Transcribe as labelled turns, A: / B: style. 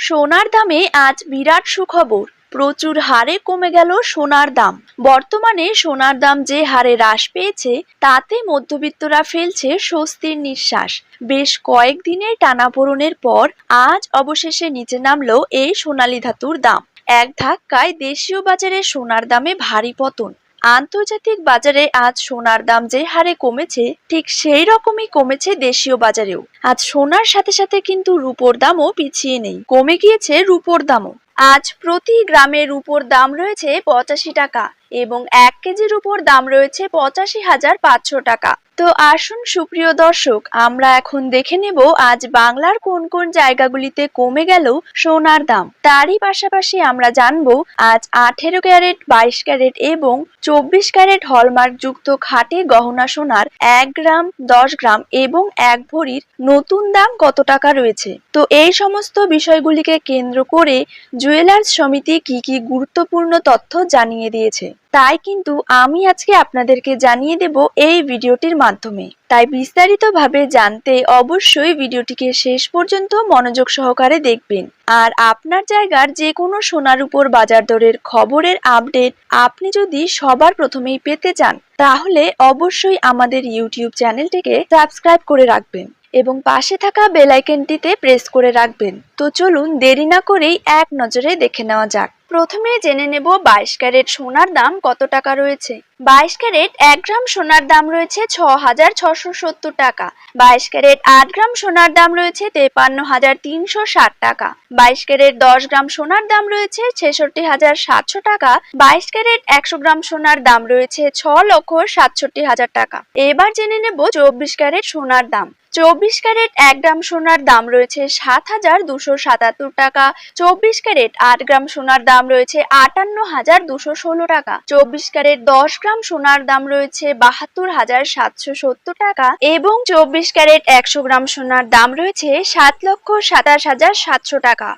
A: সোনার দামে আজ বিরাট সুখবর। প্রচুর হারে কমে গেল সোনার দাম। বর্তমানে সোনার দাম যে হারে হ্রাস পেয়েছে তাতে মধ্যবিত্তরা ফেলছে স্বস্তির নিঃশ্বাস। বেশ কয়েকদিনের টানাপোড়েনের পর আজ অবশেষে নিচে নামলো এই সোনালী ধাতুর দাম। এক ধাক্কায় দেশীয় বাজারে সোনার দামে ভারী পতন। আন্তর্জাতিক বাজারে আজ সোনার দাম যে হারে কমেছে ঠিক সেই রকমই কমেছে দেশীয় বাজারেও। আজ সোনার সাথে সাথে কিন্তু রূপোর দামও পিছিয়ে নেই, কমে গিয়েছে রূপোর দামও। আজ প্রতি গ্রামে রূপোর দাম রয়েছে 85 টাকা এবং 1 কেজির উপর দাম রয়েছে 85,500 টাকা। তো আসুন সুপ্রিয় দর্শক, আমরা এখন দেখে নেব আজ বাংলার কোন কোন জায়গাগুলিতে কমে গেল সোনার দাম। তারই পাশাপাশি আমরা জানবো আজ 18 ক্যারেট, 22 ক্যারেট এবং 24 ক্যারেট হলমার্ক যুক্ত খাঁটি গহনা সোনার 1 গ্রাম, 10 গ্রাম এবং 1 ভরির নতুন দাম কত টাকা রয়েছে। তো এই সমস্ত বিষয়গুলিকে কেন্দ্র করে জুয়েলার্স সমিতি কি কি গুরুত্বপূর্ণ তথ্য জানিয়ে দিয়েছে, তাই কিন্তু আমি আজকে আপনাদেরকে জানিয়ে দেব এই ভিডিওটির মাধ্যমে। তাই বিস্তারিতভাবে জানতে অবশ্যই ভিডিওটিকে শেষ পর্যন্ত মনোযোগ সহকারে দেখবেন। আর আপনার জায়গার যে কোনো সোনার উপর বাজার দরের খবরের আপডেট আপনি যদি সবার প্রথমেই পেতে চান তাহলে অবশ্যই আমাদের ইউটিউব চ্যানেলটিকে সাবস্ক্রাইব করে রাখবেন এবং পাশে থাকা বেল আইকনটিতে প্রেস করে রাখবেন। তো চলুন দেরি না করেই এক নজরে দেখে নেওয়া যাক। প্রথমে জেনে নেব 22 ক্যারেট সোনার দাম কত টাকা রয়েছে। 22 ক্যারেট 1 গ্রাম সোনার দাম রয়েছে 6,670 টাকা। 22 ক্যারেট 8 গ্রাম সোনার দাম রয়েছে 53,360 টাকা। 22 ক্যারেট 10 গ্রাম সোনার দাম রয়েছে 66,700 টাকা। 22 ক্যারেট 100 গ্রাম সোনার দাম রয়েছে 6,67,000 টাকা। এবার জেনে নেব 24 ক্যারেট সোনার দাম। 24 ক্যারেট 1 গ্রাম সোনার দাম রয়েছে 7,277 টাকা। 24 ক্যারেট 8 গ্রাম সোনার দাম রয়েছে 58,216 টাকা। 24 ক্যারেট 10 গ্রাম সোনার দাম রয়েছে 72,770 টাকা এবং 24 ক্যারেট 100 গ্রাম সোনার দাম রয়েছে 7,27,700 টাকা।